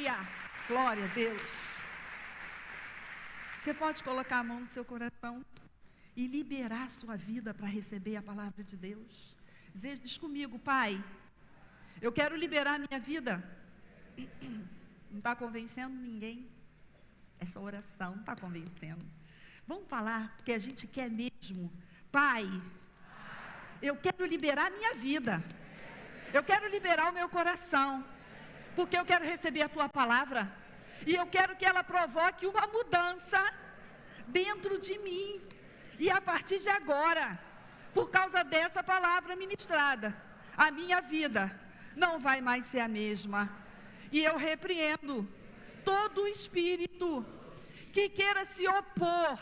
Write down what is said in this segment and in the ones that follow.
Aleluia! Glória a Deus! Você pode colocar a mão no seu coração e liberar a sua vida para receber a palavra de Deus. Diz comigo: Pai, eu quero liberar a minha vida. Não está convencendo ninguém? Essa oração não está convencendo. Vamos falar, porque a gente quer mesmo. Pai, eu quero liberar a minha vida. Eu quero liberar o meu coração, porque eu quero receber a tua palavra. E eu quero que ela provoque uma mudança dentro de mim. E a partir de agora, por causa dessa palavra ministrada, a minha vida não vai mais ser a mesma. E eu repreendo todo espírito que queira se opor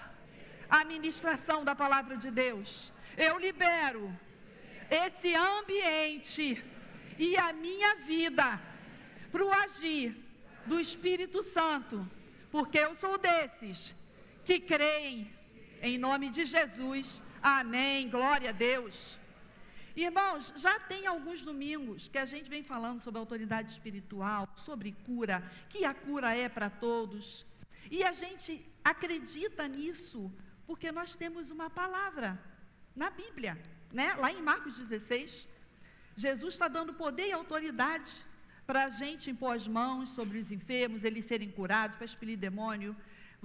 à ministração da palavra de Deus. Eu libero esse ambiente e a minha vida para o agir do Espírito Santo, porque eu sou desses que creem em nome de Jesus. Amém, glória a Deus. Irmãos, já tem alguns domingos que a gente vem falando sobre autoridade espiritual, sobre cura, que a cura é para todos, e a gente acredita nisso porque nós temos uma palavra na Bíblia, né? Lá em Marcos 16, Jesus está dando poder e autoridade para a gente impor as mãos sobre os enfermos, eles serem curados, para expelir demônio.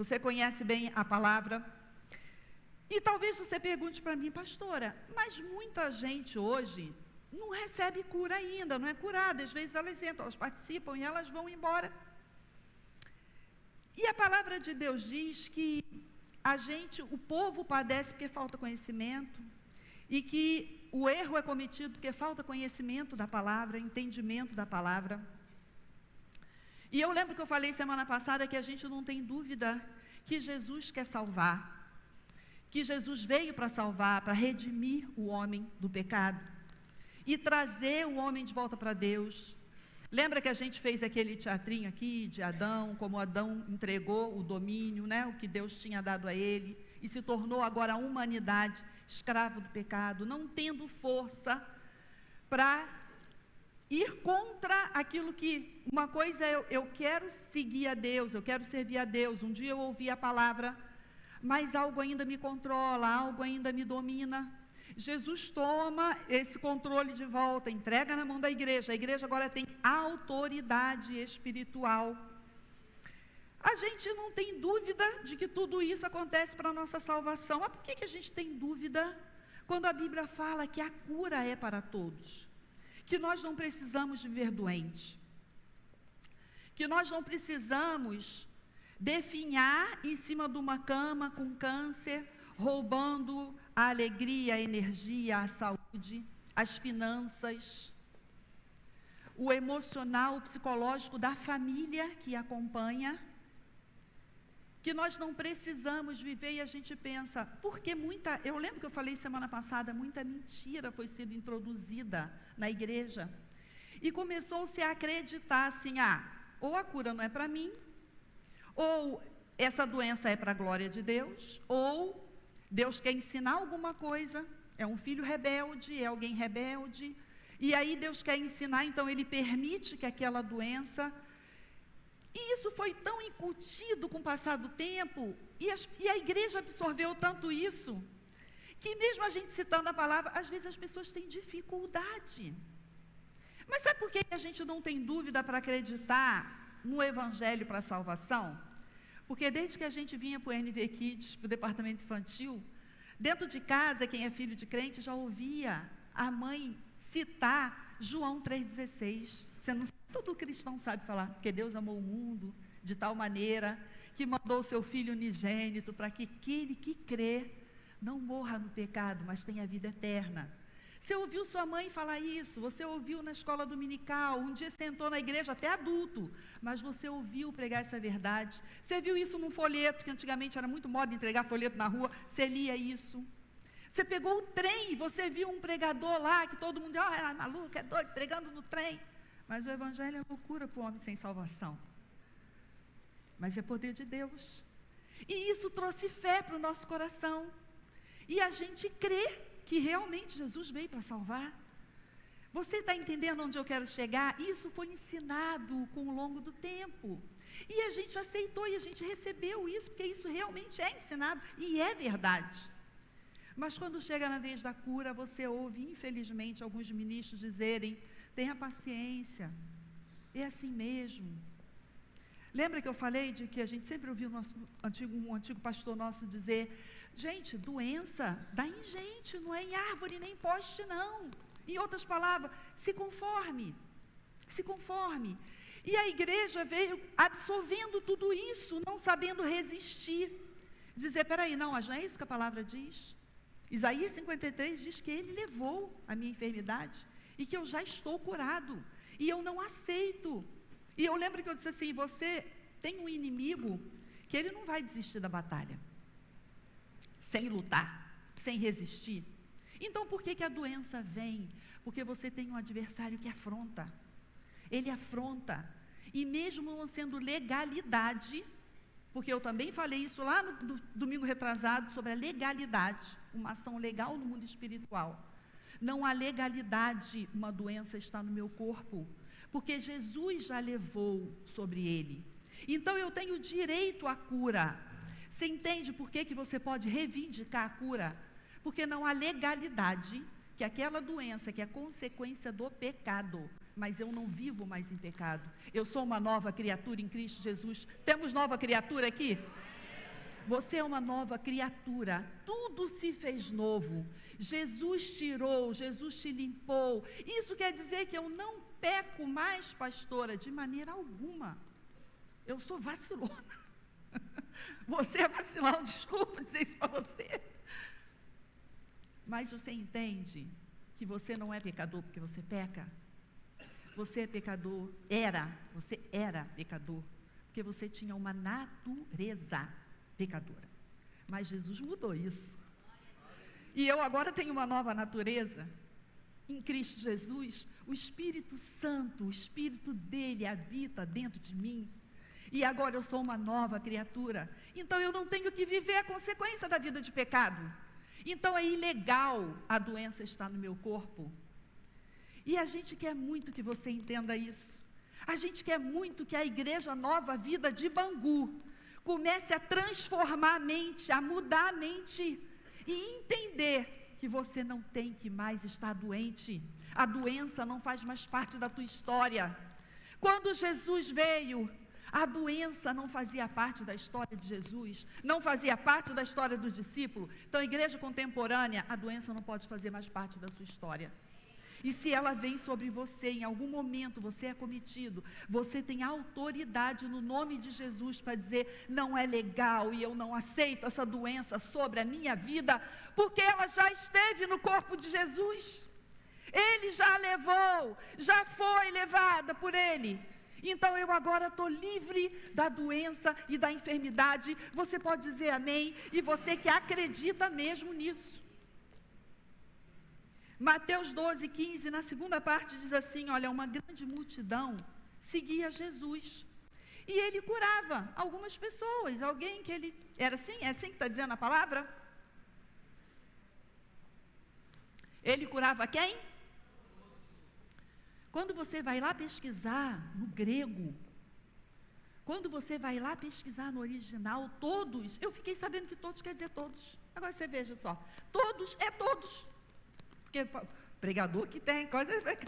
Você conhece bem a palavra. E talvez você pergunte para mim: pastora, mas muita gente hoje não recebe cura ainda, não é curada. Às vezes elas entram, elas participam e elas vão embora. E a palavra de Deus diz que o povo padece porque falta conhecimento, e que o erro é cometido porque falta conhecimento da palavra, entendimento da palavra. E eu lembro que eu falei semana passada que a gente não tem dúvida que Jesus quer salvar, que Jesus veio para salvar, para redimir o homem do pecado e trazer o homem de volta para Deus. Lembra que a gente fez aquele teatrinho aqui de Adão, como Adão entregou o domínio, né, o que Deus tinha dado a ele, e se tornou agora a humanidade escravo do pecado, não tendo força para ir contra aquilo que, uma coisa é eu quero seguir a Deus, eu quero servir a Deus. Um dia eu ouvi a palavra, mas algo ainda me controla, algo ainda me domina. Jesus toma esse controle de volta, entrega na mão da igreja. A igreja agora tem autoridade espiritual. A gente não tem dúvida de que tudo isso acontece para a nossa salvação. Mas por que a gente tem dúvida quando a Bíblia fala que a cura é para todos? Que nós não precisamos viver doentes, que nós não precisamos definhar em cima de uma cama com câncer, roubando a alegria, a energia, a saúde, as finanças, o emocional, o psicológico da família que acompanha, que nós não precisamos viver. E a gente pensa, porque eu lembro que eu falei semana passada, muita mentira foi sendo introduzida na igreja, e começou-se a acreditar assim, ou a cura não é para mim, ou essa doença é para a glória de Deus, ou Deus quer ensinar alguma coisa, é um filho rebelde, é alguém rebelde, e aí Deus quer ensinar, então Ele permite que aquela doença. E isso foi tão incutido com o passar do tempo, e a igreja absorveu tanto isso, que mesmo a gente citando a palavra, às vezes as pessoas têm dificuldade. Mas sabe por que a gente não tem dúvida para acreditar no Evangelho para a salvação? Porque desde que a gente vinha para o NV Kids, para o departamento infantil, dentro de casa, quem é filho de crente já ouvia a mãe citar João 3,16. Todo cristão sabe falar, porque Deus amou o mundo de tal maneira que mandou o seu Filho unigênito para que aquele que crê não morra no pecado, mas tenha vida eterna. Você ouviu sua mãe falar isso, você ouviu na escola dominical, um dia você entrou na igreja até adulto, mas você ouviu pregar essa verdade. Você viu isso num folheto, que antigamente era muito moda entregar folheto na rua, você lia isso. Você pegou o trem, você viu um pregador lá, que todo mundo, é maluco, é doido, pregando no trem. Mas o Evangelho é loucura para o homem sem salvação. Mas é poder de Deus. E isso trouxe fé para o nosso coração. E a gente crê que realmente Jesus veio para salvar. Você está entendendo onde eu quero chegar? Isso foi ensinado com o longo do tempo. E a gente aceitou e a gente recebeu isso, porque isso realmente é ensinado e é verdade. Mas quando chega na vez da cura, você ouve, infelizmente, alguns ministros dizerem: tenha paciência, é assim mesmo. Lembra que eu falei de que a gente sempre ouviu um antigo pastor nosso dizer: gente, doença dá em gente, não é em árvore nem em poste, não. Em outras palavras, se conforme, se conforme. E a igreja veio absorvendo tudo isso, não sabendo resistir. Dizer: peraí, não, mas não é isso que a palavra diz? Isaías 53 diz que ele levou a minha enfermidade e que eu já estou curado. E eu não aceito. E eu lembro que eu disse assim: você tem um inimigo que ele não vai desistir da batalha sem lutar, sem resistir. Então por que a doença vem? Porque você tem um adversário que afronta. Ele afronta. E mesmo não sendo legalidade, porque eu também falei isso lá no domingo retrasado, sobre a legalidade, uma ação legal no mundo espiritual. Não há legalidade, uma doença está no meu corpo, porque Jesus já levou sobre ele. Então eu tenho direito à cura. Você entende por que você pode reivindicar a cura? Porque não há legalidade, que aquela doença que é consequência do pecado, mas eu não vivo mais em pecado. Eu sou uma nova criatura em Cristo Jesus. Temos nova criatura aqui? Você é uma nova criatura, tudo se fez novo. Jesus tirou, Jesus te limpou. Isso quer dizer que eu não peco mais, pastora, de maneira alguma. Eu sou vacilona. Você é vacilão, desculpa dizer isso para você. Mas você entende que você não é pecador porque você peca? Você é pecador, você era pecador, porque você tinha uma natureza pecadora. Mas Jesus mudou isso. E eu agora tenho uma nova natureza. Em Cristo Jesus, o Espírito Santo, o Espírito dele habita dentro de mim. E agora eu sou uma nova criatura. Então eu não tenho que viver a consequência da vida de pecado. Então é ilegal a doença estar no meu corpo. E a gente quer muito que você entenda isso. A gente quer muito que a Igreja Nova Vida de Bangu comece a transformar a mente, a mudar a mente e entender que você não tem que mais estar doente. A doença não faz mais parte da tua história. Quando Jesus veio, a doença não fazia parte da história de Jesus, não fazia parte da história dos discípulos. Então, a igreja contemporânea, a doença não pode fazer mais parte da sua história. E se ela vem sobre você, em algum momento você é cometido, você tem autoridade no nome de Jesus para dizer: não é legal e eu não aceito essa doença sobre a minha vida, porque ela já esteve no corpo de Jesus. Ele já a levou, já foi levada por ele. Então eu agora estou livre da doença e da enfermidade. Você pode dizer amém? E você que acredita mesmo nisso. Mateus 12:15, na segunda parte diz assim: olha, uma grande multidão seguia Jesus. E ele curava algumas pessoas. Alguém que ele... Era assim? É assim que está dizendo a palavra? Ele curava quem? Quando você vai lá pesquisar no grego, quando você vai lá pesquisar no original, todos, eu fiquei sabendo que todos quer dizer todos. Agora você veja só, todos é todos. Porque pregador que tem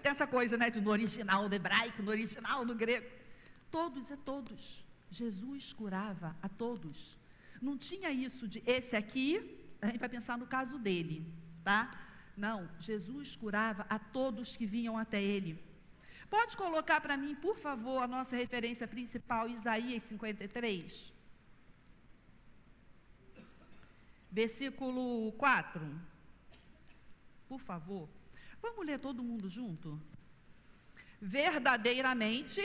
essa coisa, né, de no original do hebraico, no original do grego. Todos é todos. Jesus curava a todos. Não tinha isso de esse aqui, a gente vai pensar no caso dele, tá? Não, Jesus curava a todos que vinham até ele. Pode colocar para mim, por favor, a nossa referência principal, Isaías 53. Versículo 4. Por favor. Vamos ler todo mundo junto? Verdadeiramente...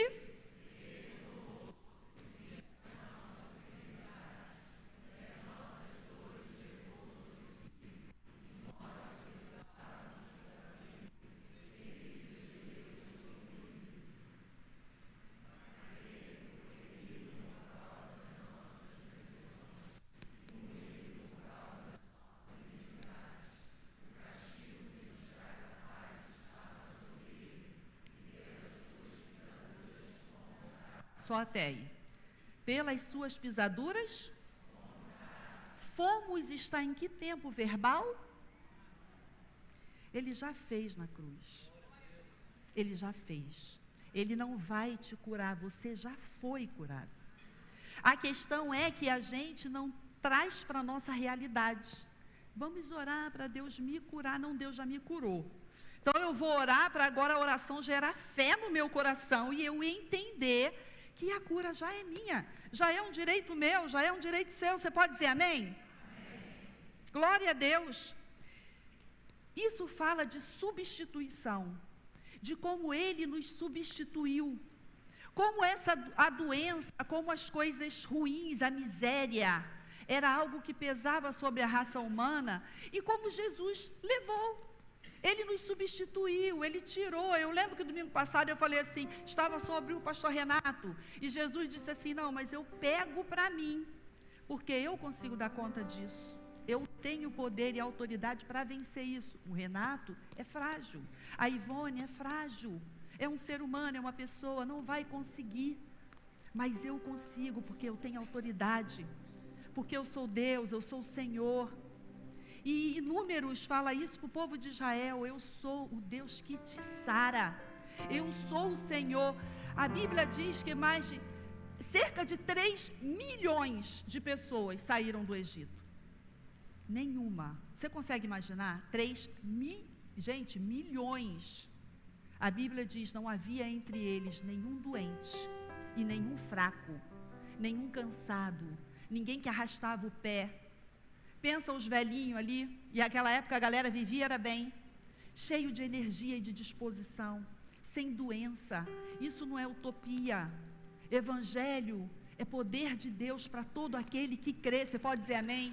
só até aí. Pelas suas pisaduras, fomos, está em que tempo verbal? Ele já fez na cruz. Ele já fez. Ele não vai te curar, você já foi curado. A questão é que a gente não traz para a nossa realidade. Vamos orar para Deus me curar. Não, Deus já me curou. Então eu vou orar para agora a oração gerar fé no meu coração e eu entender que a cura já é minha, já é um direito meu, já é um direito seu. Você pode dizer amém? Amém. Glória a Deus. Isso fala de substituição, de como Ele nos substituiu, como a doença, como as coisas ruins, a miséria, era algo que pesava sobre a raça humana, e como Jesus levou. Ele nos substituiu, Ele tirou. Eu lembro que domingo passado eu falei assim, estava sobre o pastor Renato, e Jesus disse assim, não, mas eu pego para mim, porque eu consigo dar conta disso. Eu tenho poder e autoridade para vencer isso. O Renato é frágil, a Ivone é frágil, é um ser humano, é uma pessoa, não vai conseguir, mas eu consigo, porque eu tenho autoridade, porque eu sou Deus, eu sou o Senhor. E Números fala isso para o povo de Israel, eu sou o Deus que te sara, eu sou o Senhor. A Bíblia diz que cerca de 3 milhões de pessoas saíram do Egito. Nenhuma. Você consegue imaginar? Milhões. A Bíblia diz, não havia entre eles nenhum doente e nenhum fraco, nenhum cansado, ninguém que arrastava o pé. Pensa os velhinhos ali, e naquela época a galera vivia era bem, cheio de energia e de disposição, sem doença. Isso não é utopia. Evangelho é poder de Deus para todo aquele que crê. Você pode dizer amém?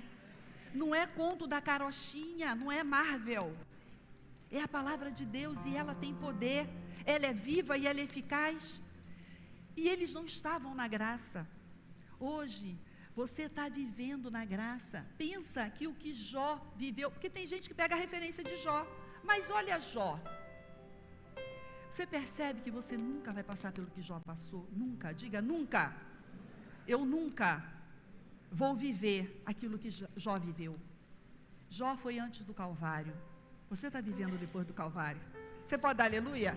Não é conto da carochinha, não é Marvel. É a palavra de Deus e ela tem poder, ela é viva e ela é eficaz. E eles não estavam na graça. Hoje, você está vivendo na graça. Pensa que o que Jó viveu, porque tem gente que pega a referência de Jó, mas olha Jó. Você percebe que você nunca vai passar pelo que Jó passou? Nunca, diga nunca. Eu nunca vou viver aquilo que Jó viveu. Jó foi antes do Calvário. Você está vivendo depois do Calvário. Você pode dar aleluia?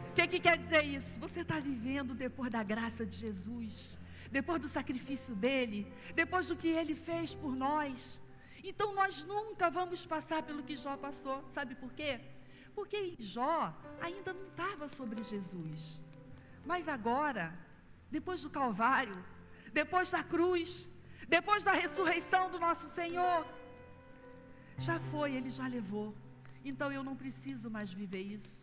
O que quer dizer isso? Você está vivendo depois da graça de Jesus, depois do sacrifício dele, depois do que ele fez por nós. Então nós nunca vamos passar pelo que Jó passou. Sabe por quê? Porque em Jó ainda não estava sobre Jesus. Mas agora, depois do Calvário, depois da cruz, depois da ressurreição do nosso Senhor, já foi, Ele já levou. Então eu não preciso mais viver isso.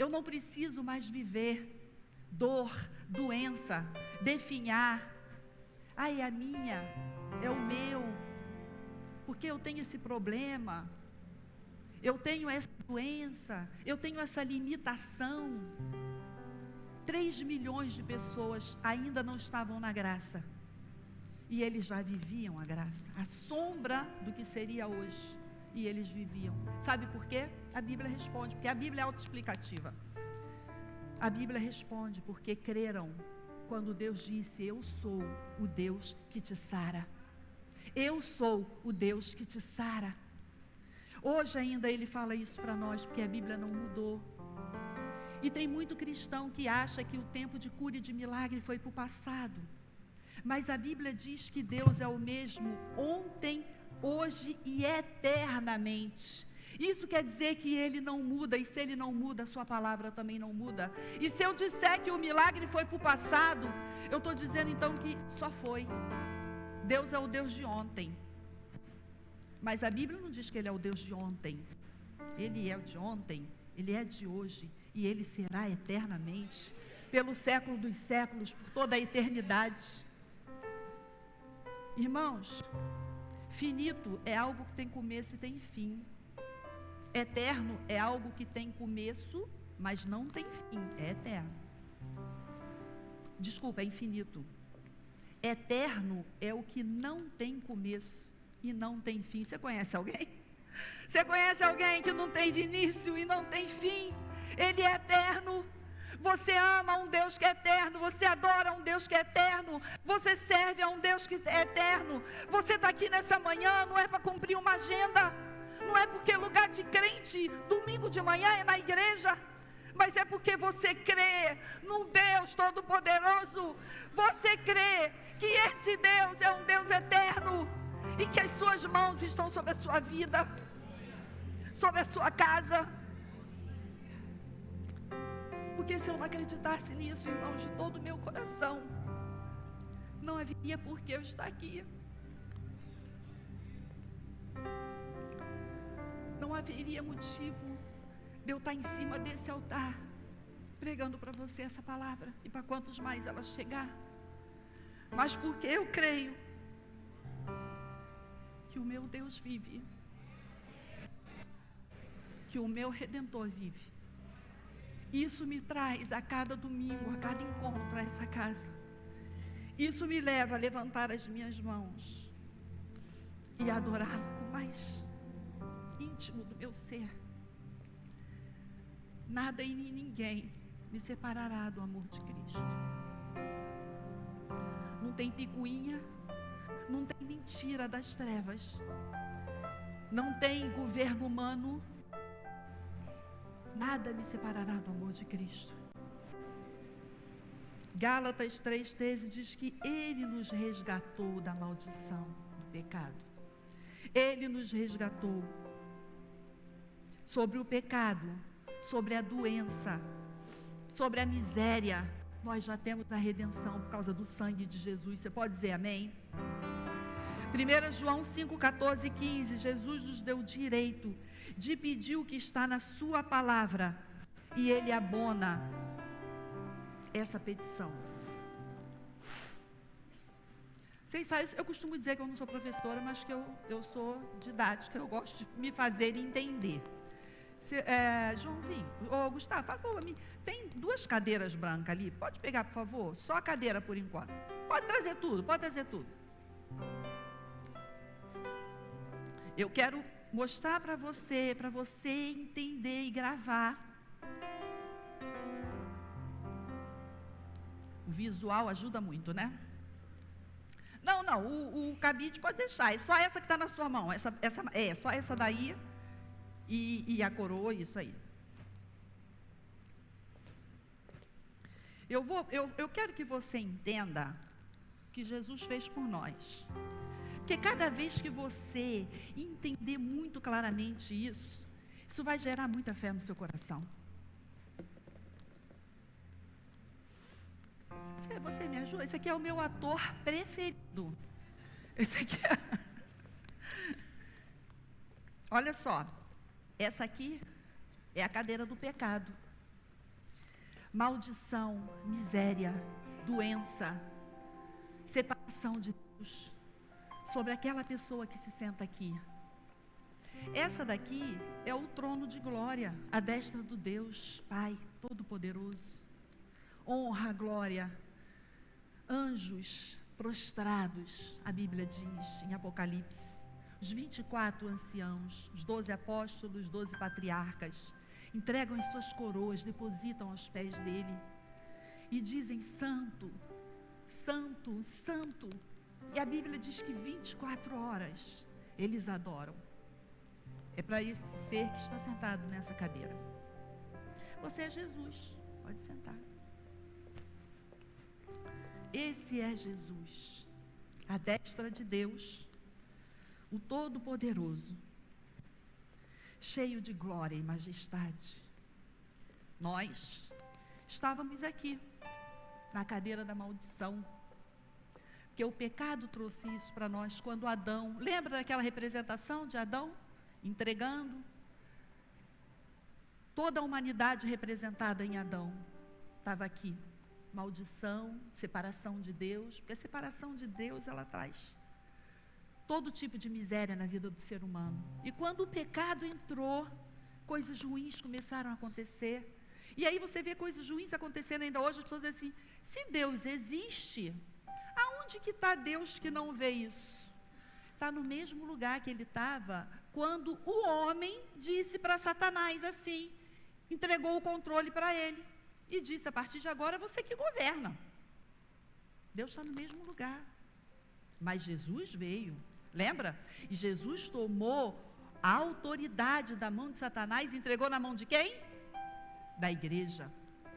Eu não preciso mais viver dor, doença, definhar. Ai, é a minha, é o meu, porque eu tenho esse problema, eu tenho essa doença, eu tenho essa limitação. 3 milhões de pessoas ainda não estavam na graça. E eles já viviam a graça, a sombra do que seria hoje. E eles viviam. Sabe por quê? A Bíblia responde, porque a Bíblia é autoexplicativa. A Bíblia responde porque creram quando Deus disse, eu sou o Deus que te sara. Eu sou o Deus que te sara. Hoje ainda Ele fala isso para nós, porque a Bíblia não mudou. E tem muito cristão que acha que o tempo de cura e de milagre foi para o passado. Mas a Bíblia diz que Deus é o mesmo ontem, hoje e eternamente. Isso quer dizer que Ele não muda, e se Ele não muda, a sua palavra também não muda. E se eu disser que o milagre foi para o passado, eu estou dizendo então que só foi. Deus é o Deus de ontem. Mas a Bíblia não diz que Ele é o Deus de ontem. Ele é o de ontem, Ele é de hoje, e Ele será eternamente, pelo século dos séculos, por toda a eternidade. Irmãos, finito é algo que tem começo e tem fim. Eterno é algo que tem começo, mas não tem fim, é eterno. Desculpa, é infinito. Eterno é o que não tem começo e não tem fim. Você conhece alguém? Você conhece alguém que não tem início e não tem fim? Ele é eterno. Você ama um Deus que é eterno, você adora um Deus que é eterno, você serve a um Deus que é eterno. Você está aqui nessa manhã, não é para cumprir uma agenda, não é porque lugar de crente, domingo de manhã é na igreja, mas é porque você crê num Deus Todo-Poderoso. Você crê que esse Deus é um Deus eterno e que as suas mãos estão sobre a sua vida, sobre a sua casa. Porque se eu não acreditasse nisso, irmãos, de todo o meu coração, não haveria por que eu estar aqui. Não haveria motivo de eu estar em cima desse altar, pregando para você essa palavra, e para quantos mais ela chegar. Mas porque eu creio que o meu Deus vive, que o meu Redentor vive. Isso me traz a cada domingo, a cada encontro para essa casa. Isso me leva a levantar as minhas mãos e adorá-lo com o mais íntimo do meu ser. Nada e nem ninguém me separará do amor de Cristo. Não tem picuinha, não tem mentira das trevas, não tem governo humano. Nada me separará do amor de Cristo. Gálatas 3,13 diz que Ele nos resgatou da maldição do pecado. Ele nos resgatou sobre o pecado, sobre a doença, sobre a miséria. Nós já temos a redenção por causa do sangue de Jesus. Você pode dizer amém? 1 João 5,14 e 15, Jesus nos deu o direito de pedir o que está na sua palavra, e Ele abona essa petição. Vocês sabem, eu costumo dizer que eu não sou professora, mas que eu sou didática, eu gosto de me fazer entender. Joãozinho, Gustavo, por favor, tem 2 cadeiras brancas ali, pode pegar, por favor? Só a cadeira por enquanto. Pode trazer tudo, pode trazer tudo. Eu quero mostrar para você entender e gravar. O visual ajuda muito, né? Não, o cabide pode deixar, é só essa que está na sua mão, só essa daí e a coroa, isso aí. Eu quero que você entenda o que Jesus fez por nós. Porque cada vez que você entender muito claramente isso vai gerar muita fé no seu coração. Você me ajuda? Esse aqui é o meu ator preferido. Esse aqui é... Olha só, essa aqui é a cadeira do pecado. Maldição, miséria, doença, separação de Deus sobre aquela pessoa que se senta aqui. Essa daqui é o trono de glória, a destra do Deus Pai Todo-Poderoso. Honra, glória, anjos prostrados, a Bíblia diz em Apocalipse, os 24 anciãos, os 12 apóstolos, os 12 patriarcas, entregam as suas coroas, depositam aos pés dele e dizem: Santo, Santo, Santo. E a Bíblia diz que 24 horas eles adoram. É para esse ser que está sentado nessa cadeira. Você é Jesus, pode sentar. Esse é Jesus, a destra de Deus, o Todo-Poderoso, cheio de glória e majestade. Nós estávamos aqui, na cadeira da maldição, porque o pecado trouxe isso para nós quando Adão, lembra daquela representação de Adão? Entregando toda a humanidade representada em Adão, estava aqui. Maldição, separação de Deus, porque a separação de Deus, ela traz todo tipo de miséria na vida do ser humano. E quando o pecado entrou, coisas ruins começaram a acontecer. E aí você vê coisas ruins acontecendo ainda hoje, as pessoas dizem assim: se Deus existe, aonde que está Deus que não vê isso? Está no mesmo lugar que ele estava quando o homem disse para Satanás assim, entregou o controle para ele. e disse: a partir de agora você que governa. Deus está no mesmo lugar. Mas Jesus veio, lembra? E Jesus tomou a autoridade da mão de Satanás e entregou na mão de quem? Da igreja.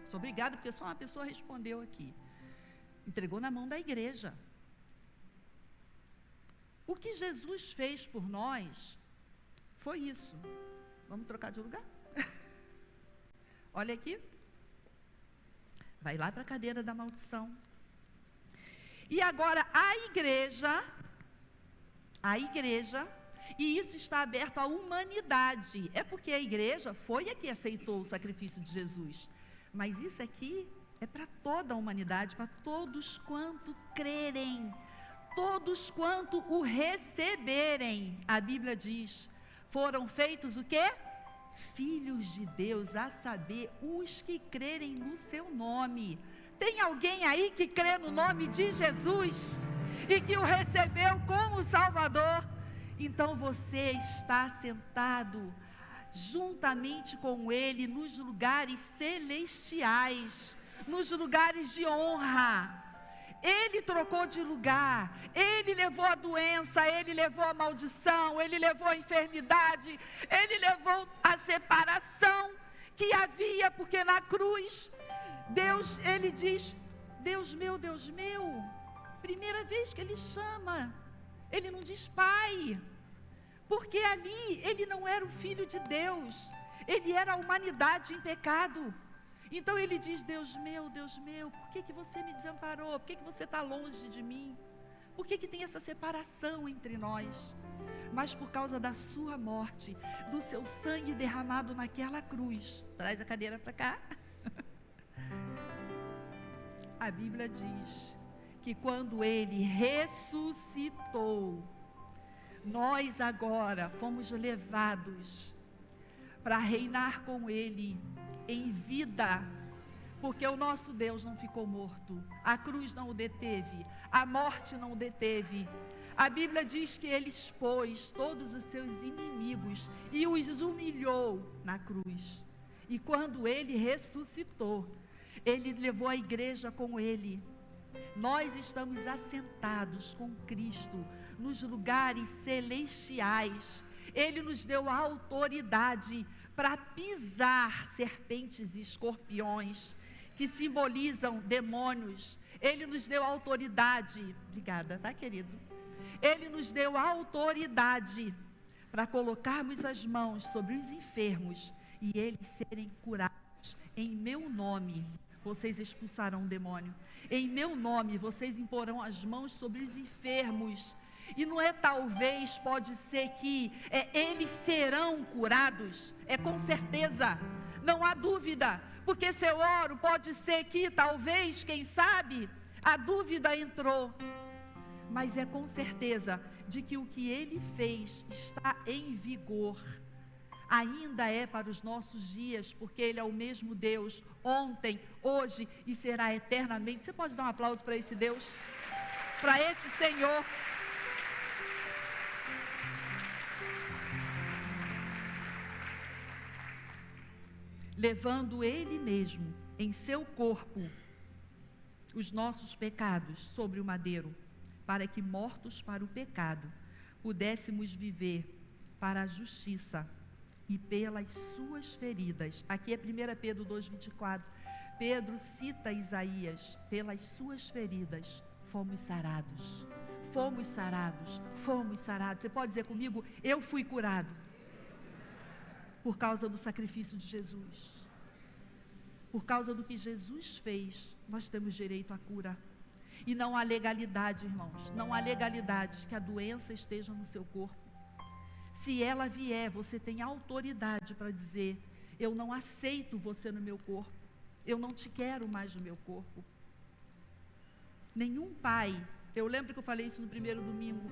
Sou obrigada, porque só uma pessoa respondeu aqui. Entregou na mão da igreja. O que Jesus fez por nós foi isso. Vamos trocar de lugar? Olha aqui. Vai lá para a cadeira da maldição. E agora a igreja, e isso está aberto à humanidade. É porque a igreja foi a que aceitou o sacrifício de Jesus. Mas isso aqui é para toda a humanidade, para todos quanto crerem, todos quanto o receberem. A Bíblia diz, foram feitos o quê? Filhos de Deus, a saber, os que crerem no seu nome. Tem alguém aí que crê no nome de Jesus e que o recebeu como Salvador? Então você está sentado juntamente com Ele nos lugares celestiais, nos lugares de honra. Ele trocou de lugar, Ele levou a doença, Ele levou a maldição, Ele levou a enfermidade, Ele levou a separação que havia, porque na cruz, Deus, Ele diz: Deus meu, primeira vez que Ele chama, Ele não diz Pai, porque ali Ele não era o Filho de Deus, Ele era a humanidade em pecado. Então Ele diz: Deus meu, por que você me desamparou? Por que você está longe de mim? Por que tem essa separação entre nós? Mas por causa da sua morte, do seu sangue derramado naquela cruz. Traz a cadeira para cá. A Bíblia diz que quando Ele ressuscitou, nós agora fomos levados para reinar com Ele em vida, porque o nosso Deus não ficou morto, a cruz não o deteve, a morte não o deteve. A Bíblia diz que Ele expôs todos os seus inimigos e os humilhou na cruz. E quando Ele ressuscitou, Ele levou a igreja com Ele. Nós estamos assentados com Cristo nos lugares celestiais. Ele nos deu a autoridade para pisar serpentes e escorpiões, que simbolizam demônios. Ele nos deu autoridade. Obrigada, tá, querido? Ele nos deu a autoridade para colocarmos as mãos sobre os enfermos e eles serem curados. Em meu nome, vocês expulsarão o demônio. Em meu nome, vocês imporão as mãos sobre os enfermos. E não é talvez, pode ser que eles serão curados, é com certeza, não há dúvida, porque se eu oro, pode ser que talvez, quem sabe, a dúvida entrou, mas é com certeza de que o que Ele fez está em vigor, ainda é para os nossos dias, porque Ele é o mesmo Deus, ontem, hoje e será eternamente. Você pode dar um aplauso para esse Deus, para esse Senhor. Levando Ele mesmo em seu corpo os nossos pecados sobre o madeiro, para que mortos para o pecado pudéssemos viver para a justiça, e pelas suas feridas, aqui é 1 Pedro 2,24, Pedro cita Isaías: pelas suas feridas fomos sarados, fomos sarados, fomos sarados. Você pode dizer comigo: eu fui curado. Por causa do sacrifício de Jesus, por causa do que Jesus fez, nós temos direito à cura. E não há legalidade, irmãos, não há legalidade que a doença esteja no seu corpo. Se ela vier, você tem autoridade para dizer: eu não aceito você no meu corpo, eu não te quero mais no meu corpo. Nenhum pai, eu lembro que eu falei isso no primeiro domingo,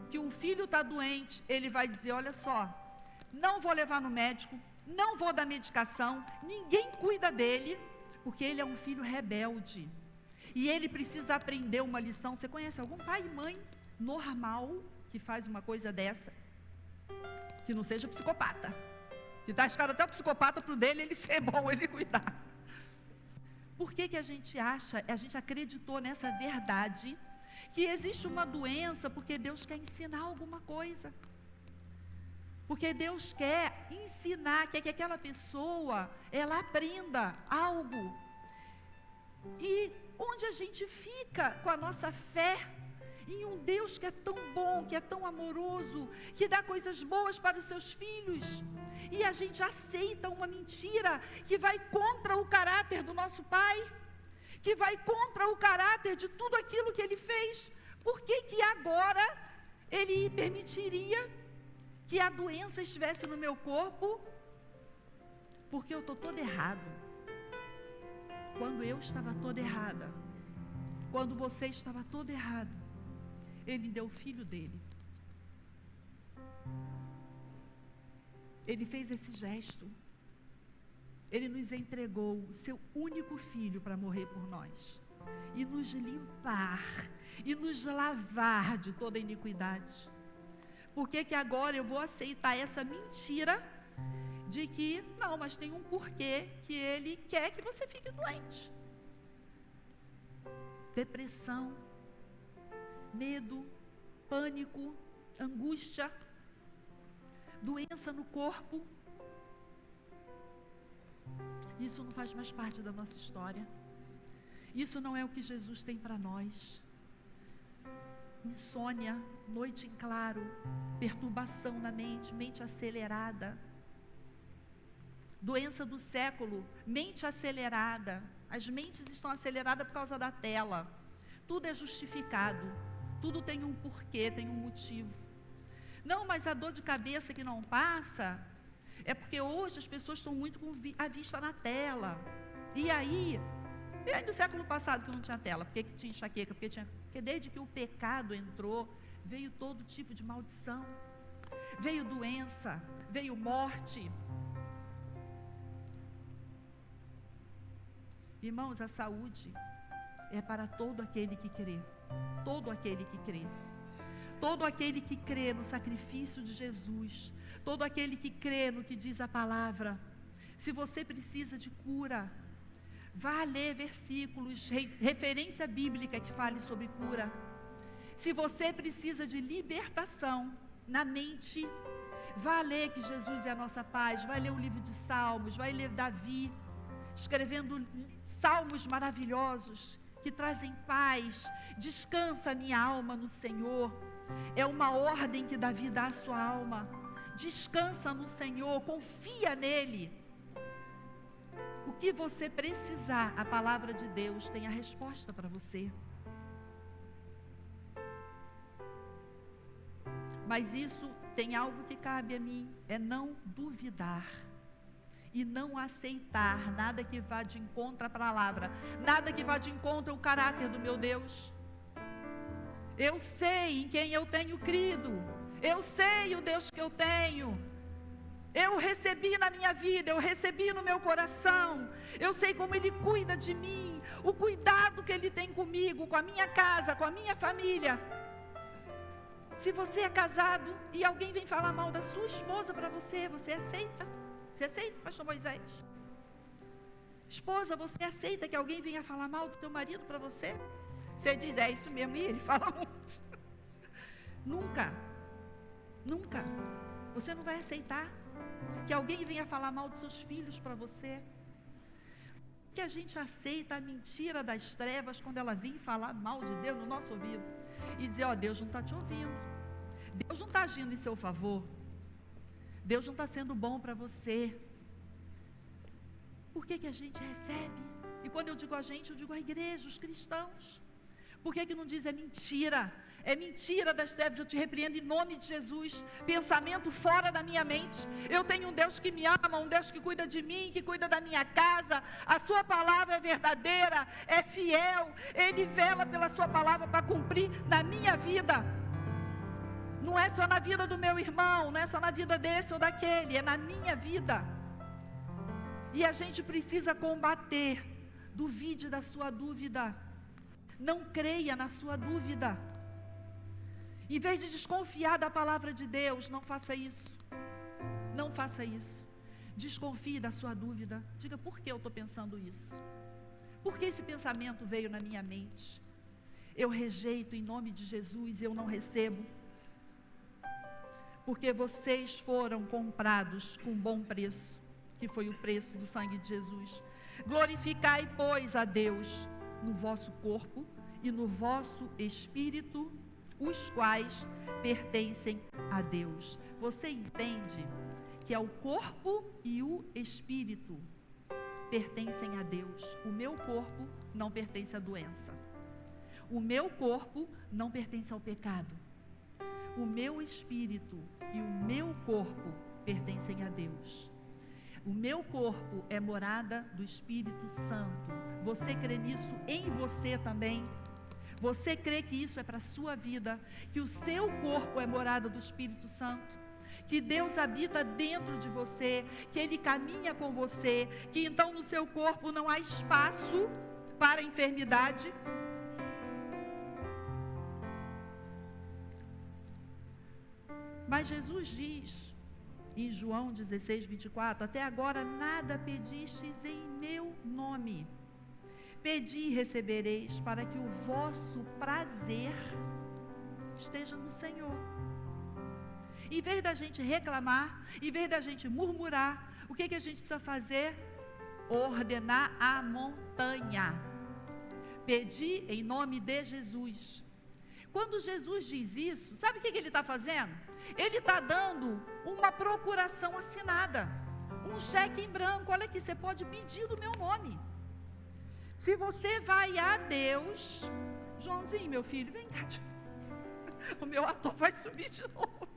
que um filho está doente, ele vai dizer: olha só, não vou levar no médico, não vou dar medicação, ninguém cuida dele, porque ele é um filho rebelde, e ele precisa aprender uma lição. Você conhece algum pai e mãe normal que faz uma coisa dessa? Que não seja psicopata, que está escado até o psicopata para o dele, ele ser bom, ele cuidar. Por que a gente acreditou nessa verdade, que existe uma doença porque Deus quer ensinar alguma coisa? Porque Deus quer ensinar, quer que aquela pessoa, ela aprenda algo. E onde a gente fica com a nossa fé em um Deus que é tão bom, que é tão amoroso, que dá coisas boas para os seus filhos, e a gente aceita uma mentira que vai contra o caráter do nosso Pai, que vai contra o caráter de tudo aquilo que Ele fez? Por que agora Ele permitiria que a doença estivesse no meu corpo? Porque eu estou todo errado. Quando eu estava toda errada, quando você estava todo errado, Ele deu o filho dele. Ele fez esse gesto. Ele nos entregou o seu único filho para morrer por nós, e nos limpar, e nos lavar de toda iniquidade. Por que agora eu vou aceitar essa mentira de que, não, mas tem um porquê que Ele quer que você fique doente? Depressão, medo, pânico, angústia, doença no corpo. Isso não faz mais parte da nossa história. Isso não é o que Jesus tem para nós. Insônia, noite em claro, perturbação na mente, mente acelerada. Doença do século, mente acelerada. As mentes estão aceleradas por causa da tela. Tudo é justificado, tudo tem um porquê, tem um motivo. Não, mas a dor de cabeça que não passa é porque hoje as pessoas estão muito com a vista na tela. E aí no século passado que não tinha tela, porque tinha enxaqueca? Porque desde que o pecado entrou, veio todo tipo de maldição, veio doença, veio morte. Irmãos, a saúde é para todo aquele que crê, todo aquele que crê. Todo aquele que crê no sacrifício de Jesus, todo aquele que crê no que diz a palavra. Se você precisa de cura, vá ler versículos, referência bíblica que fale sobre cura. Se você precisa de libertação na mente, vá ler que Jesus é a nossa paz, vai ler o livro de Salmos, vai ler Davi, escrevendo salmos maravilhosos, que trazem paz. Descansa a minha alma no Senhor. É uma ordem que Davi dá à sua alma. Descansa no Senhor, confia nele. O que você precisar, a palavra de Deus tem a resposta para você. Mas isso tem algo que cabe a mim, é não duvidar e não aceitar nada que vá de encontro à palavra, nada que vá de encontro ao caráter do meu Deus. Eu sei em quem eu tenho crido, eu sei o Deus que eu tenho. Eu recebi na minha vida, eu recebi no meu coração. Eu sei como Ele cuida de mim, o cuidado que Ele tem comigo, com a minha casa, com a minha família. Se você é casado e alguém vem falar mal da sua esposa para você, você aceita? Você aceita, pastor Moisés? Esposa, você aceita que alguém venha falar mal do teu marido para você? Você diz, é isso mesmo, e ele fala muito. Nunca, nunca. Você não vai aceitar que alguém venha falar mal dos seus filhos para você. Que a gente aceita a mentira das trevas quando ela vem falar mal de Deus no nosso ouvido e dizer, ó, Deus não está te ouvindo, Deus não está agindo em seu favor, Deus não está sendo bom para você. Por que a gente recebe? E quando eu digo a gente, eu digo a igreja, os cristãos. Por que não diz é mentira? É mentira das trevas, eu te repreendo em nome de Jesus. Pensamento fora da minha mente. Eu tenho um Deus que me ama, um Deus que cuida de mim, que cuida da minha casa. A sua palavra é verdadeira, é fiel. Ele vela pela sua palavra para cumprir na minha vida. Não é só na vida do meu irmão, não é só na vida desse ou daquele, é na minha vida. E a gente precisa combater. Duvide da sua dúvida. Não creia na sua dúvida. Em vez de desconfiar da palavra de Deus, não faça isso. Não faça isso. Desconfie da sua dúvida. Diga, por que eu estou pensando isso? Porque esse pensamento veio na minha mente. Eu rejeito em nome de Jesus, eu não recebo. Porque vocês foram comprados com bom preço, que foi o preço do sangue de Jesus. Glorificai, pois, a Deus no vosso corpo e no vosso espírito, os quais pertencem a Deus. Você entende que é o corpo e o espírito pertencem a Deus. O meu corpo não pertence à doença. O meu corpo não pertence ao pecado. O meu espírito e o meu corpo pertencem a Deus. O meu corpo é morada do Espírito Santo. Você crê nisso em você também? Você crê que isso é para a sua vida? Que o seu corpo é morada do Espírito Santo? Que Deus habita dentro de você? Que Ele caminha com você? Que então no seu corpo não há espaço para a enfermidade? Mas Jesus diz em João 16, 24, até agora nada pedistes em meu nome. Pedi e recebereis, para que o vosso prazer esteja no Senhor. Em vez da gente reclamar, em vez da gente murmurar, o que a gente precisa fazer? Ordenar a montanha. Pedi em nome de Jesus. Quando Jesus diz isso, sabe o que ele está fazendo? Ele está dando uma procuração assinada, um cheque em branco. Olha aqui, você pode pedir no meu nome. Se você vai a Deus, Joãozinho, meu filho, vem cá, o meu ator vai subir de novo.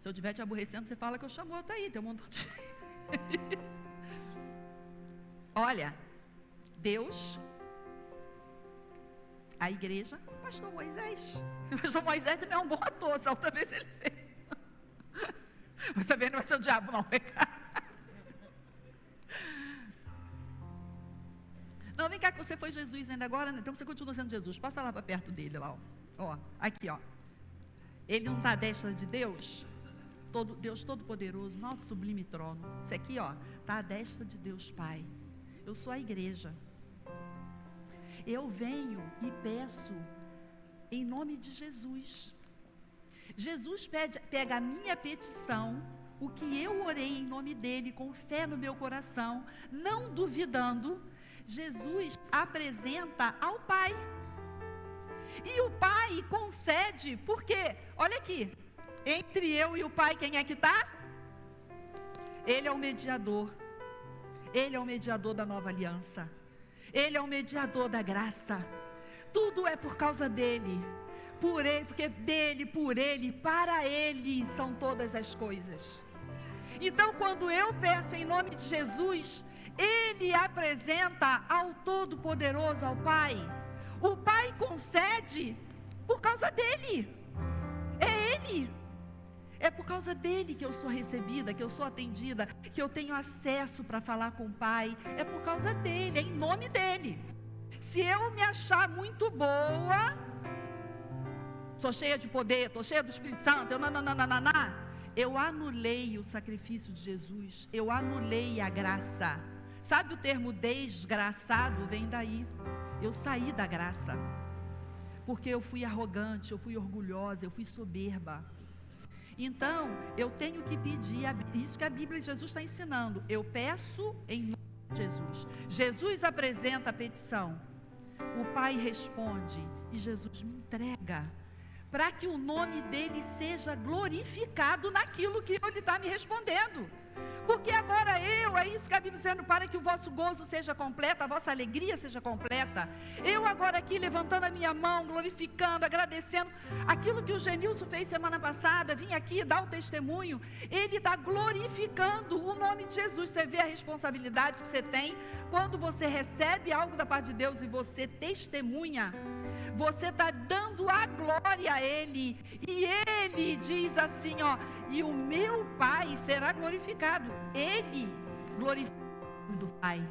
Se eu estiver te aborrecendo, você fala que eu chamo outro aí, tem um montão de... Olha, Deus, a igreja, o pastor Moisés. O pastor Moisés também é um bom ator, só outra vez ele fez. Mas também não vai ser o diabo, não, pecado. Não, vem cá que você foi Jesus ainda agora, né? Então você continua sendo Jesus. Passa lá para perto dele, lá, ó. Aqui, ó. Ele não está à destra de Deus? Deus Todo-Poderoso, no alto sublime trono. Isso aqui, ó, está à destra de Deus Pai. Eu sou a igreja. Eu venho e peço em nome de Jesus. Jesus pega a minha petição, o que eu orei em nome dele, com fé no meu coração, não duvidando. Jesus apresenta ao Pai. E o Pai concede, porque, olha aqui, entre eu e o Pai, quem é que está? Ele é o mediador. Ele é o mediador da nova aliança. Ele é o mediador da graça. Tudo é por causa dele. Por ele, porque dele, por ele, para ele são todas as coisas. Então, quando eu peço em nome de Jesus, ele apresenta ao Todo-Poderoso, ao Pai. O Pai concede por causa dele. É ele. É por causa dele que eu sou recebida, que eu sou atendida, que eu tenho acesso para falar com o Pai. É por causa dele, é em nome dele. Se eu me achar muito boa, sou cheia de poder, estou cheia do Espírito Santo, eu anulei o sacrifício de Jesus, eu anulei a graça. Sabe o termo desgraçado? Vem daí. Eu saí da graça, porque eu fui arrogante, eu fui orgulhosa, eu fui soberba. Então, eu tenho que pedir, isso que a Bíblia de Jesus está ensinando. Eu peço em nome de Jesus. Jesus apresenta a petição. O Pai responde e Jesus me entrega, para que o nome dele seja glorificado naquilo que ele está me respondendo. Porque agora é isso que a Bíblia está dizendo, para que o vosso gozo seja completo, a vossa alegria seja completa. Eu agora aqui levantando a minha mão, glorificando, agradecendo, aquilo que o Genilson fez semana passada, vim aqui dar o testemunho, ele está glorificando o nome de Jesus. Você vê a responsabilidade que você tem, quando você recebe algo da parte de Deus e você testemunha, você está dando a glória a Ele, e Ele diz assim, ó, e o meu Pai será glorificado. Ele glorifica do Pai.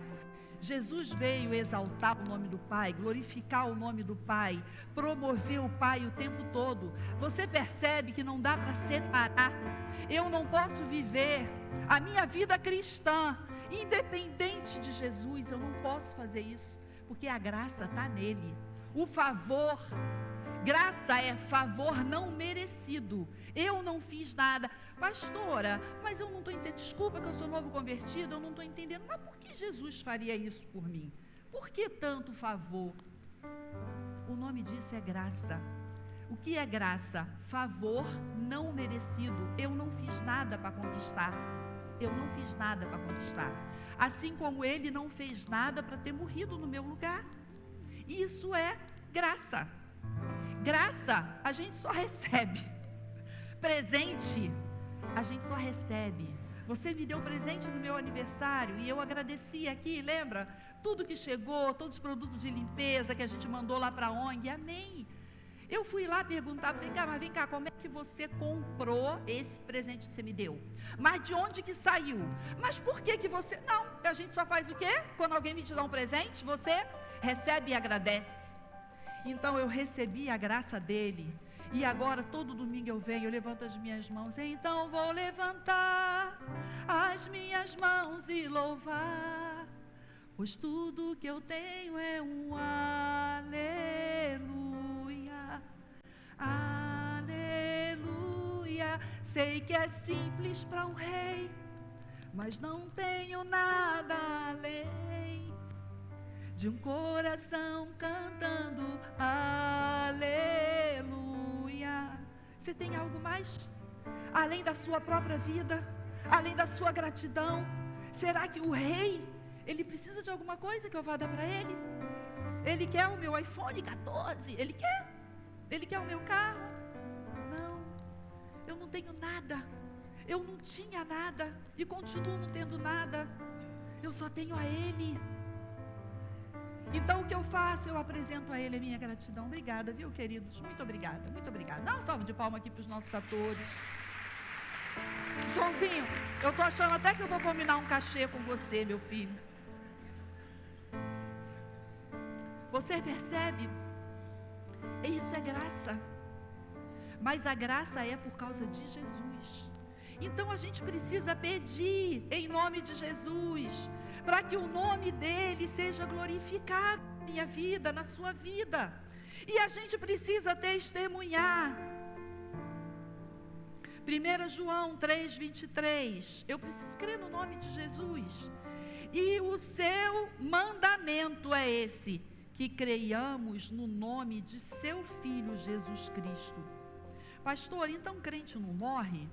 Jesus veio exaltar o nome do Pai, glorificar o nome do Pai, promover o Pai o tempo todo. Você percebe que não dá para separar. Eu não posso viver a minha vida cristã independente de Jesus. Eu não posso fazer isso, porque a graça está nele. O favor, graça é favor não merecido. Eu não fiz nada. Pastora, mas eu não estou entendendo. Desculpa que eu sou novo convertido, eu não estou entendendo. Mas por que Jesus faria isso por mim? Por que tanto favor? O nome disso é graça. O que é graça? Favor não merecido. Eu não fiz nada para conquistar. Eu não fiz nada para conquistar. Assim como ele não fez nada para ter morrido no meu lugar. Isso é graça. Graça a gente só recebe. Presente a gente só recebe. Você me deu presente no meu aniversário e eu agradeci aqui, lembra? Tudo que chegou, todos os produtos de limpeza que a gente mandou lá para a ONG, amém. Eu fui lá perguntar, vem cá, como é que você comprou esse presente que você me deu? Mas de onde que saiu? Mas por que você... Não, a gente só faz o quê? Quando alguém me te dá um presente, você recebe e agradece. Então eu recebi a graça dele. E agora todo domingo eu venho, eu levanto as minhas mãos. Então vou levantar as minhas mãos e louvar, pois tudo que eu tenho é um aleluia, aleluia. Sei que é simples para um rei, mas não tenho nada além de um coração cantando aleluia. Você tem algo mais? Além da sua própria vida, além da sua gratidão? Será que o rei, ele precisa de alguma coisa que eu vá dar para ele? Ele quer o meu iPhone 14? Ele quer o meu carro? Não, eu não tenho nada. Eu não tinha nada e continuo não tendo nada. Eu só tenho a ele. Então o que eu faço? Eu apresento a ele a minha gratidão. Obrigada, viu, queridos? Muito obrigada, muito obrigada. Dá uma salva de palmas aqui para os nossos atores. Joãozinho, eu estou achando até que eu vou combinar um cachê com você, meu filho. Você percebe? Isso é graça. Mas a graça é por causa de Jesus. Então a gente precisa pedir em nome de Jesus, para que o nome dele seja glorificado na minha vida, na sua vida. E a gente precisa testemunhar. 1 João 3:23, eu preciso crer no nome de Jesus. E o seu mandamento é esse, que creiamos no nome de seu Filho Jesus Cristo. Pastor, então crente não morre?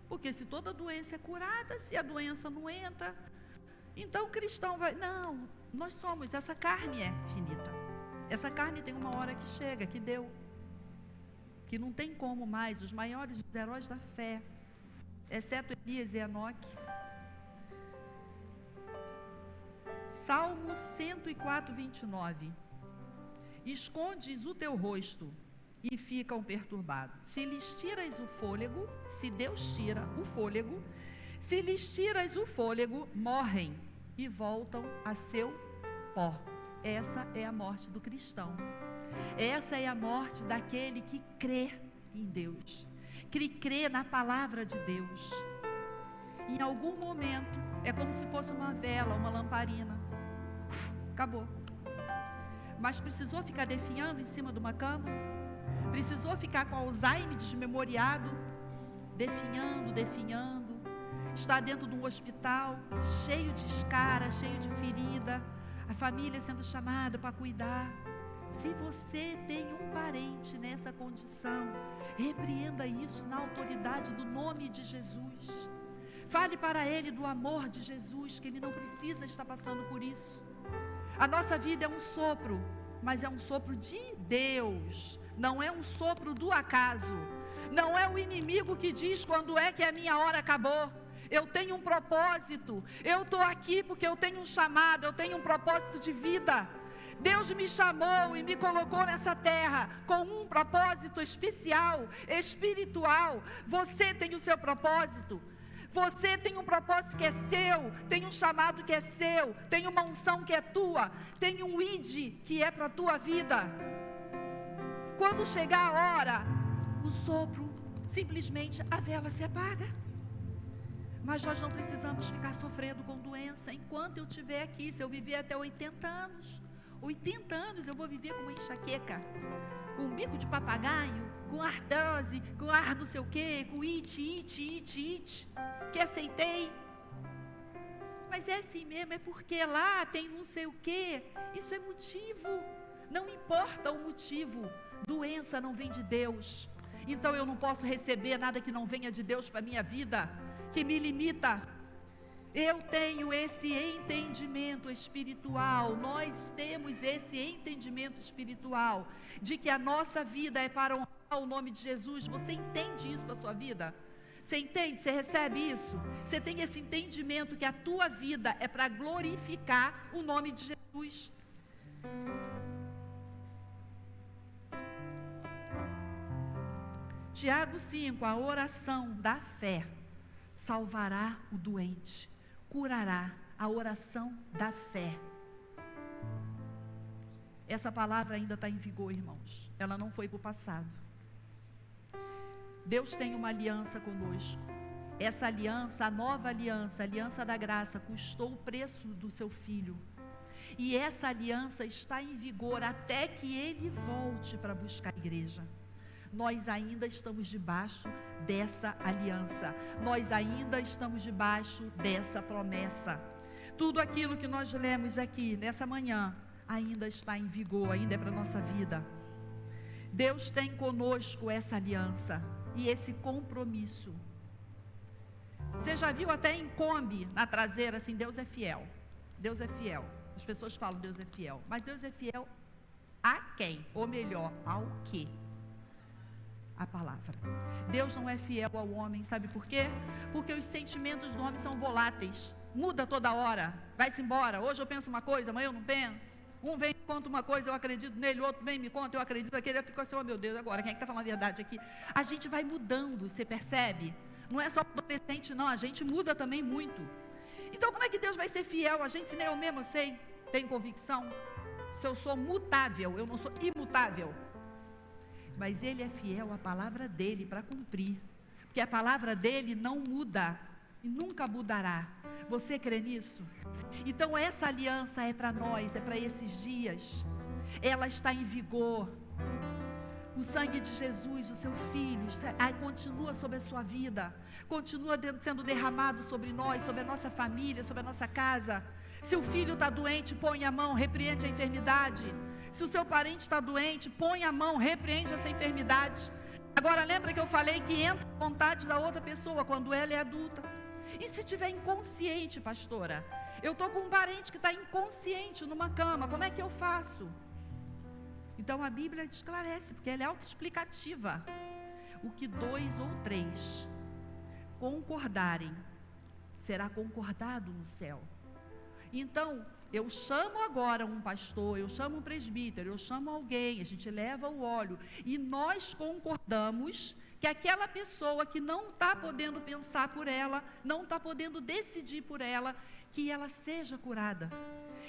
Porque se toda doença é curada, se a doença não entra, então o cristão vai... Não, nós somos, essa carne é finita. Essa carne tem uma hora que chega, que deu. Que não tem como mais, os maiores heróis da fé, exceto Elias e Enoque. Salmo 104:29. Escondes o teu rosto e ficam perturbados. Se lhes tiras o fôlego, se Deus tira o fôlego, se lhes tiras o fôlego, morrem e voltam a seu pó. Essa é a morte do cristão. Essa é a morte daquele que crê em Deus, que crê na palavra de Deus. Em algum momento, é como se fosse uma vela, uma lamparina. Acabou. Mas precisou ficar definhando em cima de uma cama? Precisou ficar com Alzheimer desmemoriado, definhando, está dentro de um hospital, cheio de escara, cheio de ferida, a família sendo chamada para cuidar. Se você tem um parente nessa condição, repreenda isso na autoridade do nome de Jesus. Fale para ele do amor de Jesus, que ele não precisa estar passando por isso. A nossa vida é um sopro, mas é um sopro de Deus. Não é um sopro do acaso. Não é o inimigo que diz quando é que a minha hora acabou. Eu tenho um propósito. Eu estou aqui porque eu tenho um chamado. Eu tenho um propósito de vida. Deus me chamou e me colocou nessa terra com um propósito especial, espiritual. Você tem o seu propósito. Você tem um propósito que é seu, tem um chamado que é seu, tem uma unção que é tua, tem um ID que é para a tua vida. Quando chegar a hora, o sopro, simplesmente a vela se apaga. Mas nós não precisamos ficar sofrendo com doença. Enquanto eu estiver aqui, se eu viver até 80 anos, 80 anos eu vou viver com uma enxaqueca, com um bico de papagaio, com artrose, com ar não sei o quê, com it, que aceitei. Mas é assim mesmo, é porque lá tem não sei o quê. Isso é motivo, não importa o motivo. Doença não vem de Deus, então eu não posso receber nada que não venha de Deus para a minha vida, que me limita. Eu tenho esse entendimento espiritual, nós temos esse entendimento espiritual, de que a nossa vida é para honrar o nome de Jesus. Você entende isso para a sua vida? Você entende? Você recebe isso? Você tem esse entendimento que a tua vida é para glorificar o nome de Jesus? Tiago 5, a oração da fé salvará o doente, curará. A oração da fé. Essa palavra ainda está em vigor, irmãos. Ela não foi para o passado. Deus tem uma aliança conosco. Essa aliança, a nova aliança, a aliança da graça, custou o preço do seu filho. E essa aliança está em vigor até que ele volte para buscar a igreja. Nós ainda estamos debaixo dessa aliança. Nós ainda estamos debaixo dessa promessa. Tudo aquilo que nós lemos aqui nessa manhã ainda está em vigor, ainda é para a nossa vida. Deus tem conosco essa aliança e esse compromisso. Você já viu até em Kombi, na traseira, assim, Deus é fiel. Deus é fiel. As pessoas falam Deus é fiel. Mas Deus é fiel a quem? Ou melhor, ao quê? A palavra. Deus não é fiel ao homem, sabe por quê? Porque os sentimentos do homem são voláteis, muda toda hora, vai-se embora. Hoje eu penso uma coisa, amanhã eu não penso. Um vem e conta uma coisa, eu acredito nele, o outro vem e me conta, eu acredito naquele, eu fico assim, oh meu Deus, agora quem é que está falando a verdade aqui? A gente vai mudando, você percebe? Não é só adolescente não, a gente muda também muito. Então como é que Deus vai ser fiel a gente, se nem eu mesmo sei, tenho convicção? Se eu sou mutável, eu não sou imutável. Mas Ele é fiel à palavra dEle para cumprir, porque a palavra dEle não muda e nunca mudará. Você crê nisso? Então essa aliança é para nós, é para esses dias. Ela está em vigor. O sangue de Jesus, o seu Filho, continua sobre a sua vida, continua sendo derramado sobre nós, sobre a nossa família, sobre a nossa casa. Se o filho está doente, põe a mão, repreende a enfermidade. Se o seu parente está doente, põe a mão, repreende essa enfermidade. Agora lembra que eu falei que entra a vontade da outra pessoa quando ela é adulta. E se estiver inconsciente, pastora? Eu estou com um parente que está inconsciente numa cama, como é que eu faço? Então a Bíblia esclarece, porque ela é autoexplicativa. O que 2 ou 3 concordarem, será concordado no céu. Então, eu chamo agora um pastor, eu chamo um presbítero, eu chamo alguém, a gente leva o óleo e nós concordamos que aquela pessoa que não está podendo pensar por ela, não está podendo decidir por ela, que ela seja curada.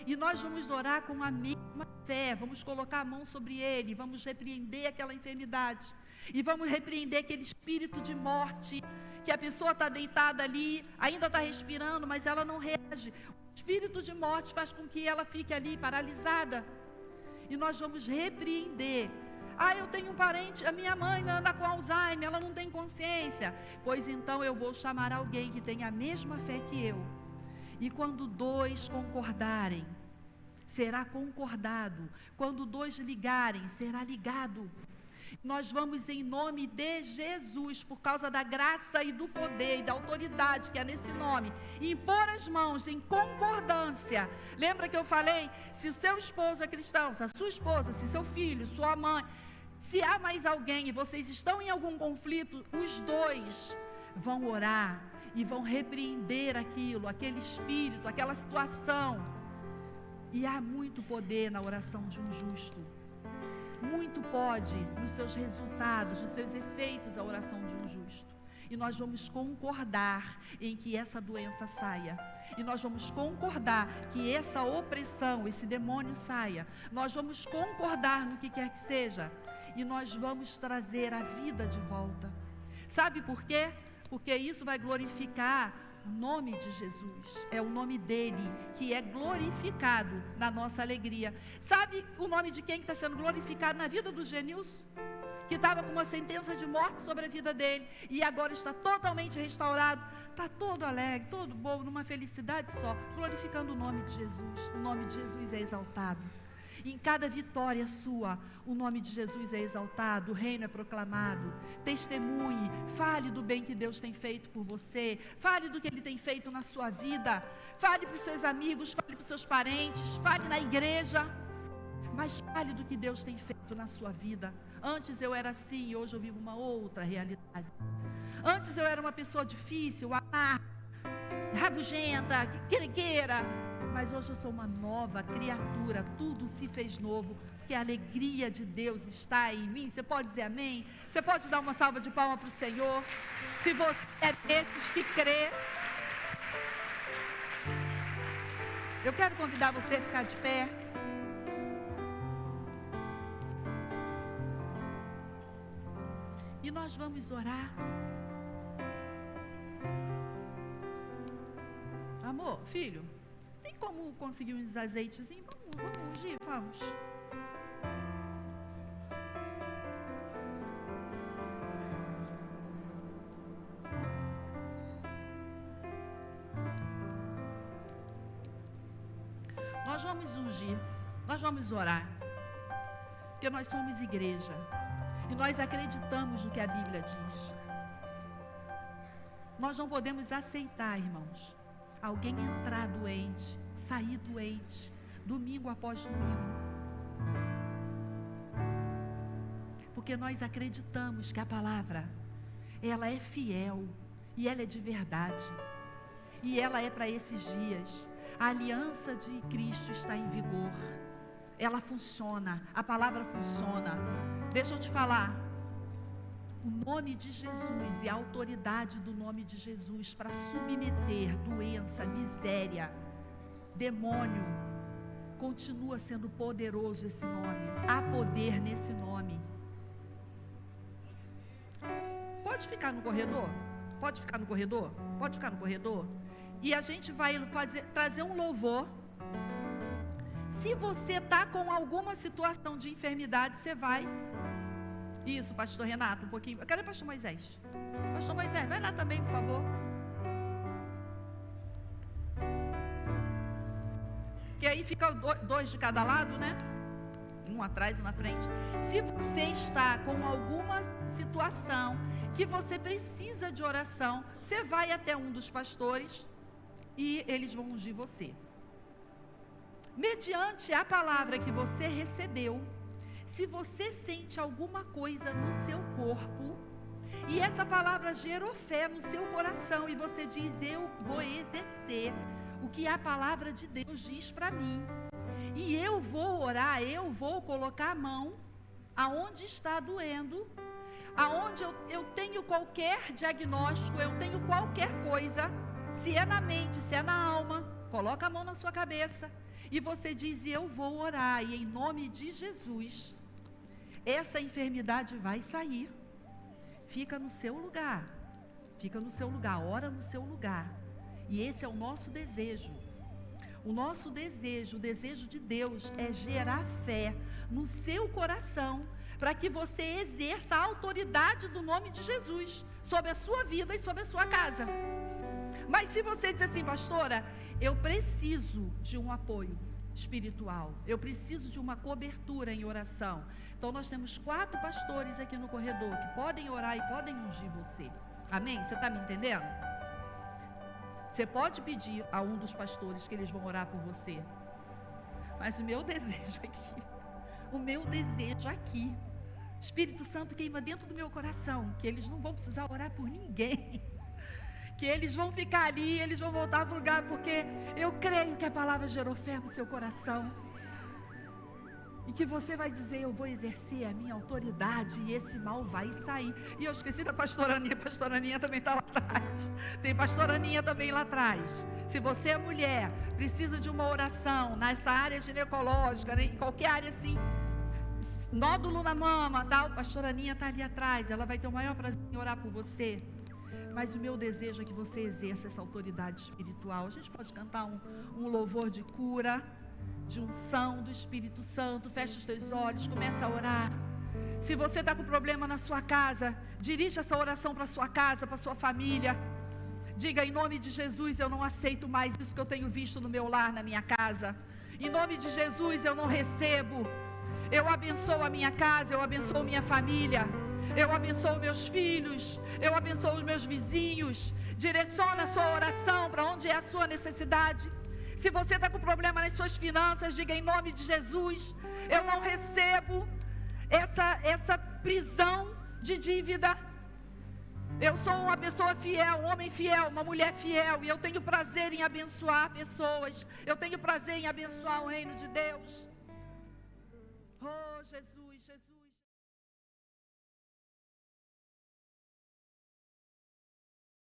E nós vamos orar com a mesma fé, vamos colocar a mão sobre ele, vamos repreender aquela enfermidade e vamos repreender aquele espírito de morte, que a pessoa está deitada ali, ainda está respirando, mas ela não reage. O espírito de morte faz com que ela fique ali paralisada. E nós vamos repreender. Ah, eu tenho um parente, a minha mãe anda com Alzheimer, ela não tem consciência. Pois então eu vou chamar alguém que tem a mesma fé que eu. E quando 2 concordarem, será concordado. Quando 2 ligarem, será ligado. Nós vamos em nome de Jesus, por causa da graça e do poder e da autoridade que é nesse nome, impor as mãos em concordância. Lembra que eu falei? Se o seu esposo é cristão, se a sua esposa, se seu filho, sua mãe, se há mais alguém e vocês estão em algum conflito, os 2 vão orar e vão repreender aquilo, aquele espírito, aquela situação. E há muito poder na oração de um justo. Muito pode nos seus resultados, nos seus efeitos, a oração de um justo. e nós vamos concordar em que essa doença saia, e nós vamos concordar que essa opressão, esse demônio saia, nós vamos concordar no que quer que seja, e nós vamos trazer a vida de volta. Sabe por quê? Porque isso vai glorificar o nome de Jesus, é o nome dele que é glorificado na nossa alegria. Sabe o nome de quem está sendo glorificado na vida do Genilson? Que estava com uma sentença de morte sobre a vida dele, e agora está totalmente restaurado, está todo alegre, todo bobo, numa felicidade só, glorificando o nome de Jesus. O nome de Jesus é exaltado. Em cada vitória sua, o nome de Jesus é exaltado, o reino é proclamado. Testemunhe, fale do bem que Deus tem feito por você, fale do que Ele tem feito na sua vida, fale para os seus amigos, fale para os seus parentes, fale na igreja, mas fale do que Deus tem feito na sua vida. Antes eu era assim, hoje eu vivo uma outra realidade. Antes eu era uma pessoa difícil, rabugenta, querequeira, mas hoje eu sou uma nova criatura, tudo se fez novo, porque a alegria de Deus está em mim. Você pode dizer amém? Você pode dar uma salva de palmas para o Senhor, se você é desses que crê. Eu quero convidar você a ficar de pé. E nós vamos orar. Amor, filho, tem como conseguir uns azeitezinhos? Vamos ungir, vamos. Nós vamos ungir, nós vamos orar, porque nós somos igreja, e nós acreditamos no que a Bíblia diz. Nós não podemos aceitar, irmãos, alguém entrar doente, sair doente, domingo após domingo, porque nós acreditamos que a palavra, ela é fiel, e ela é de verdade, e ela é para esses dias. A aliança de Cristo está em vigor, ela funciona, a palavra funciona. Deixa eu te falar, o nome de Jesus e a autoridade do nome de Jesus para submeter doença, miséria, demônio, continua sendo poderoso esse nome. Há poder nesse nome. Pode ficar no corredor? Pode ficar no corredor? Pode ficar no corredor? E a gente vai trazer um louvor. Se você está com alguma situação de enfermidade, você vai. Isso, pastor Renato, um pouquinho. Cadê o pastor Moisés? Pastor Moisés, vai lá também, por favor. Que aí fica dois de cada lado, né? Um atrás e na frente. Se você está com alguma situação que você precisa de oração, você vai até um dos pastores e eles vão ungir você. Mediante a palavra que você recebeu, se você sente alguma coisa no seu corpo, e essa palavra gerou fé no seu coração, e você diz, eu vou exercer o que a palavra de Deus diz para mim, e eu vou orar, eu vou colocar a mão aonde está doendo, aonde eu tenho qualquer diagnóstico, eu tenho qualquer coisa, se é na mente, se é na alma, coloca a mão na sua cabeça, e você diz, eu vou orar, e em nome de Jesus, essa enfermidade vai sair. Fica no seu lugar, ora no seu lugar. E esse é o nosso desejo. O nosso desejo, o desejo de Deus é gerar fé no seu coração, para que você exerça a autoridade do nome de Jesus sobre a sua vida e sobre a sua casa. Mas se você diz assim, pastora, eu preciso de um apoio espiritual, eu preciso de uma cobertura em oração, então nós temos 4 pastores aqui no corredor que podem orar e podem ungir você. Amém? Você está me entendendo? Você pode pedir a um dos pastores que eles vão orar por você, mas o meu desejo aqui, Espírito Santo queima dentro do meu coração, que eles não vão precisar orar por ninguém, que eles vão ficar ali, eles vão voltar para o lugar, porque eu creio que a palavra gerou fé no seu coração. E que você vai dizer, eu vou exercer a minha autoridade e esse mal vai sair. E eu esqueci da pastora Aninha também está lá atrás. Tem pastora Aninha também lá atrás. Se você é mulher, precisa de uma oração nessa área ginecológica, né, em qualquer área assim, nódulo na mama, tal, pastora Aninha está ali atrás, ela vai ter o maior prazer em orar por você. Mas o meu desejo é que você exerça essa autoridade espiritual. A gente pode cantar um louvor de cura, de unção do Espírito Santo. Fecha os teus olhos, começa a orar. Se você está com problema na sua casa, dirija essa oração para a sua casa, para a sua família. Diga, em nome de Jesus, eu não aceito mais isso que eu tenho visto no meu lar, na minha casa. Em nome de Jesus, eu não recebo. Eu abençoo a minha casa, eu abençoo minha família. Eu abençoo meus filhos, eu abençoo os meus vizinhos. Direciona a sua oração para onde é a sua necessidade. Se você está com problema nas suas finanças, diga em nome de Jesus, eu não recebo essa prisão de dívida. Eu sou uma pessoa fiel, um homem fiel, uma mulher fiel, e eu tenho prazer em abençoar pessoas. Eu tenho prazer em abençoar o reino de Deus. Oh, Jesus, Jesus.